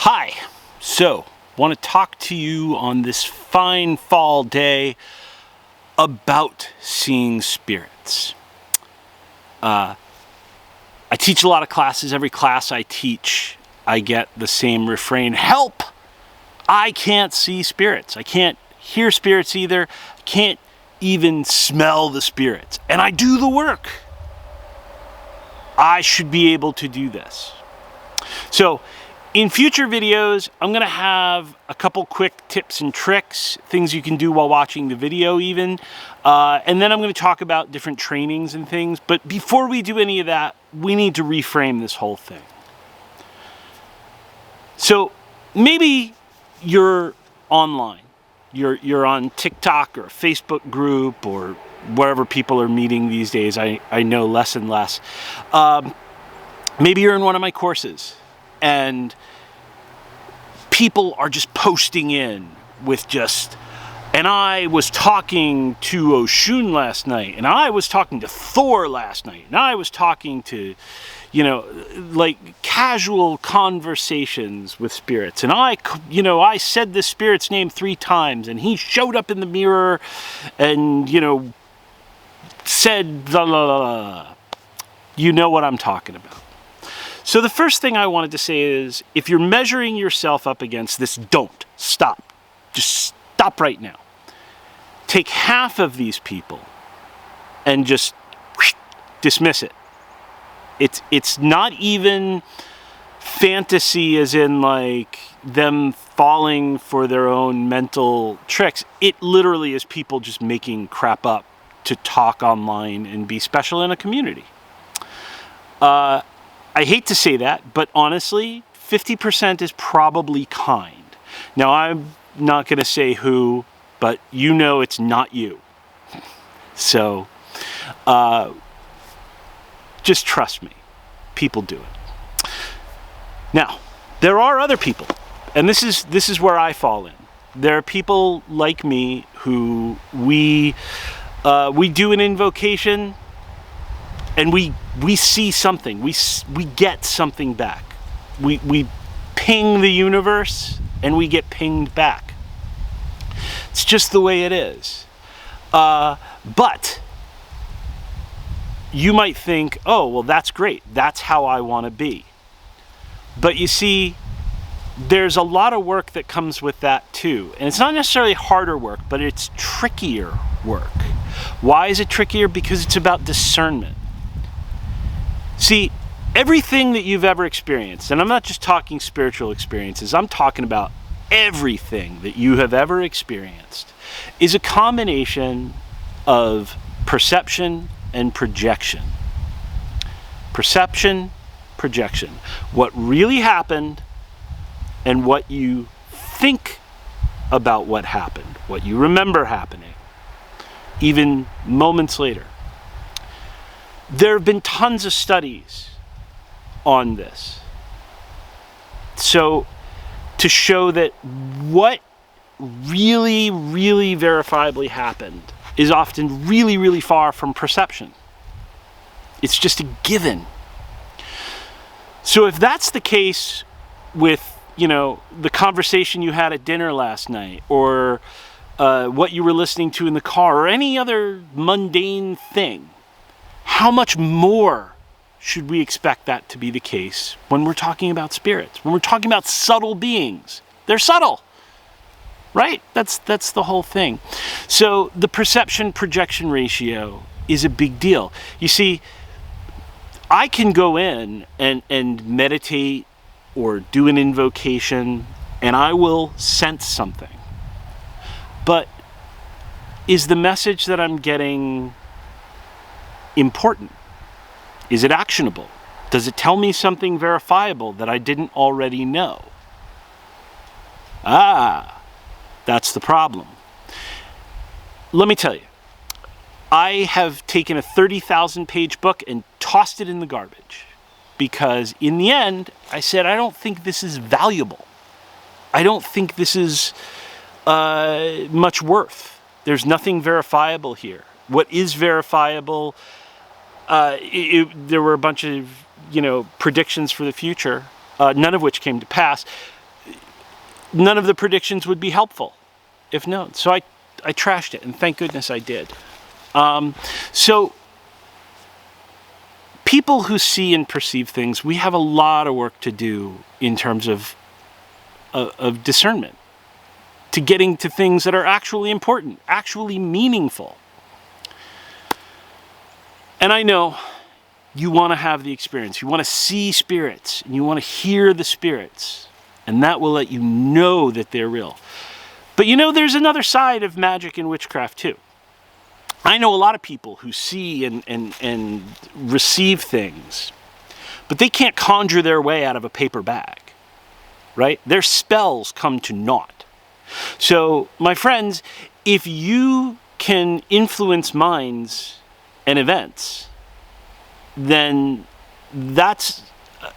Hi, so want to talk to you on this fine fall day about seeing spirits. I teach a lot of classes. Every class I teach, I get the same refrain: help! I can't see spirits. I can't hear spirits either. I can't even smell the spirits. And I do the work. I should be able to do this. So in future videos, I'm going to have a couple quick tips and tricks, things you can do while watching the video even. And then I'm going to talk about different trainings and things. But before we do any of that, we need to reframe this whole thing. So maybe you're online. You're on TikTok or a Facebook group or wherever people are meeting these days. I know less and less. Maybe you're in one of my courses and people are just posting in with just, and I was talking to Oshun last night, and I was talking to Thor last night, and I was talking to, like casual conversations with spirits, and I said this spirit's name 3 times, and he showed up in the mirror, and, said, la la la la. You know what I'm talking about. So the first thing I wanted to say is, if you're measuring yourself up against this, don't. Stop. Just stop right now. Take half of these people and just dismiss it. It's not even fantasy as in like them falling for their own mental tricks. It literally is people just making crap up to talk online and be special in a community. I hate to say that, but honestly, 50% is probably kind. Now, I'm not going to say who, but it's not you. So, just trust me. People do it. Now, there are other people, and this is where I fall in. There are people like me who we do an invocation, and we see something. We get something back. We ping the universe, and we get pinged back. It's just the way it is. But you might think, oh, well, that's great. That's how I want to be. But you see, there's a lot of work that comes with that too. And it's not necessarily harder work, but it's trickier work. Why is it trickier? Because it's about discernment. See, everything that you've ever experienced, and I'm not just talking spiritual experiences, I'm talking about everything that you have ever experienced, is a combination of perception and projection. Perception, projection. What really happened and what you think about what happened, what you remember happening, even moments later. There have been tons of studies on this. So, to show that what really, really verifiably happened is often really, really far from perception. It's just a given. So if that's the case with, the conversation you had at dinner last night, or what you were listening to in the car, or any other mundane thing, how much more should we expect that to be the case when we're talking about spirits, when we're talking about subtle beings? They're subtle, right? That's the whole thing. So the perception-projection ratio is a big deal. You see, I can go in and meditate or do an invocation, and I will sense something. But is the message that I'm getting important? Is it actionable? Does it tell me something verifiable that I didn't already know? That's the problem. Let me tell you, I have taken a 30,000-page book and tossed it in the garbage because in the end, I said, I don't think this is valuable. I don't think this is much worth. There's nothing verifiable here. What is verifiable? There were a bunch of predictions for the future, none of which came to pass. none of the predictions would be helpful if known. So I trashed it, and thank goodness I did. So people who see and perceive things, we have a lot of work to do in terms of discernment, to getting to things that are actually important, actually meaningful. And I know you want to have the experience. You want to see spirits, and you want to hear the spirits, and that will let you know that they're real. But you know, there's another side of magic and witchcraft too. I know a lot of people who see and receive things, but they can't conjure their way out of a paper bag, right? Their spells come to naught. So, my friends, if you can influence minds and events, then that's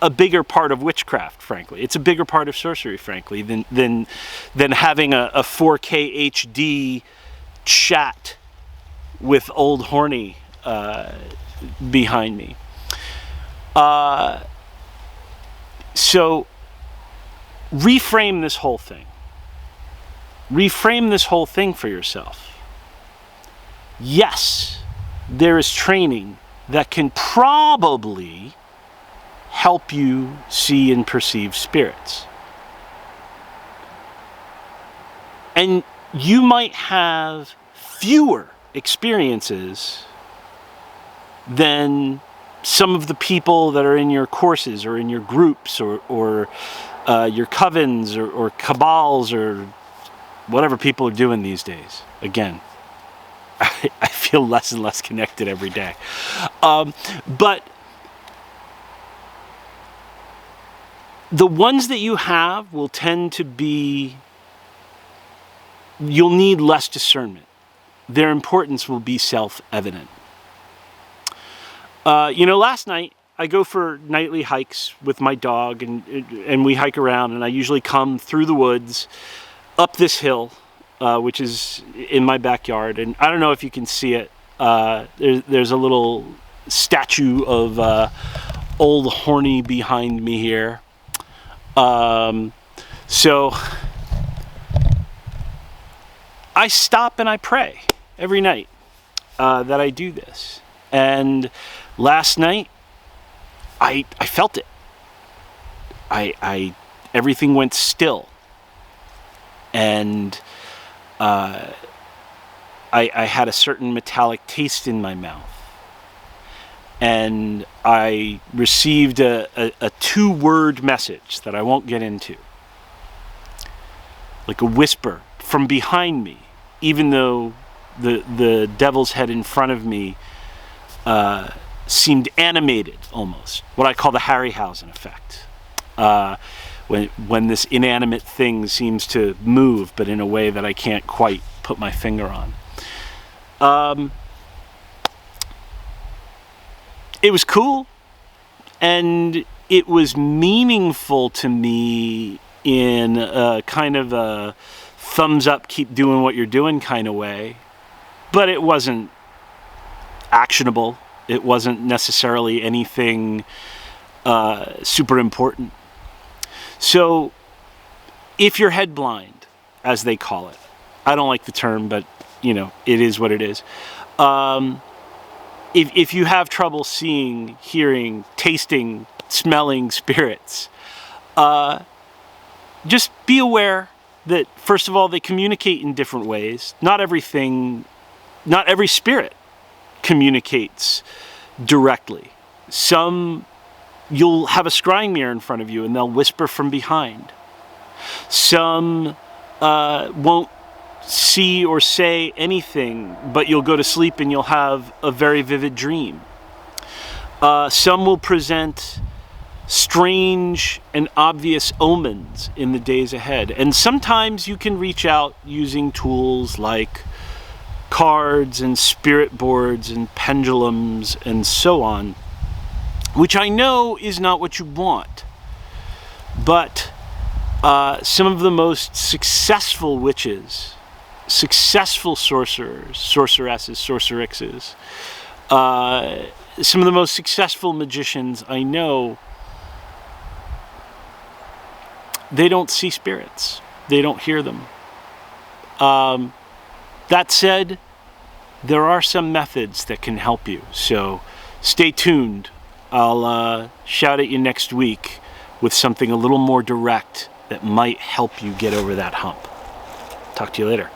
a bigger part of witchcraft, frankly. It's a bigger part of sorcery, frankly, than having a 4K HD chat with old Horny behind me. So reframe this whole thing. Reframe this whole thing for yourself. Yes, there is training that can probably help you see and perceive spirits. And you might have fewer experiences than some of the people that are in your courses or in your groups or your covens or cabals or whatever people are doing these days. Again, I feel less and less connected every day. But the ones that you have will tend to be, you'll need less discernment. Their importance will be self-evident. Last night I go for nightly hikes with my dog, and we hike around, and I usually come through the woods up this hill, which is in my backyard. And I don't know if you can see it. There's a little statue of old Horny behind me here. So I stop and I pray every night that I do this. And last night I felt it. Everything went still, and I had a certain metallic taste in my mouth, and I received a 2-word message that I won't get into, like a whisper from behind me, even though the devil's head in front of me seemed animated, almost, what I call the Harryhausen effect, when this inanimate thing seems to move, but in a way that I can't quite put my finger on. It was cool, and it was meaningful to me in a kind of a thumbs up, keep doing what you're doing kind of way, but it wasn't actionable. It wasn't necessarily anything super important. So if you're head blind, as they call it, I don't like the term, but it is what it is. If you have trouble seeing, hearing, tasting, smelling spirits, just be aware that, first of all, they communicate in different ways. Not every spirit communicates directly. Some, you'll have a scrying mirror in front of you and they'll whisper from behind. Some won't see or say anything, but you'll go to sleep and you'll have a very vivid dream. Some will present strange and obvious omens in the days ahead. And sometimes you can reach out using tools like cards and spirit boards and pendulums and so on, which I know is not what you want. But some of the most successful witches, successful sorcerers, sorceresses, sorcerexes, some of the most successful magicians I know, they don't see spirits. they don't hear them. That said, there are some methods that can help you. So stay tuned. I'll shout at you next week with something a little more direct that might help you get over that hump. Talk to you later.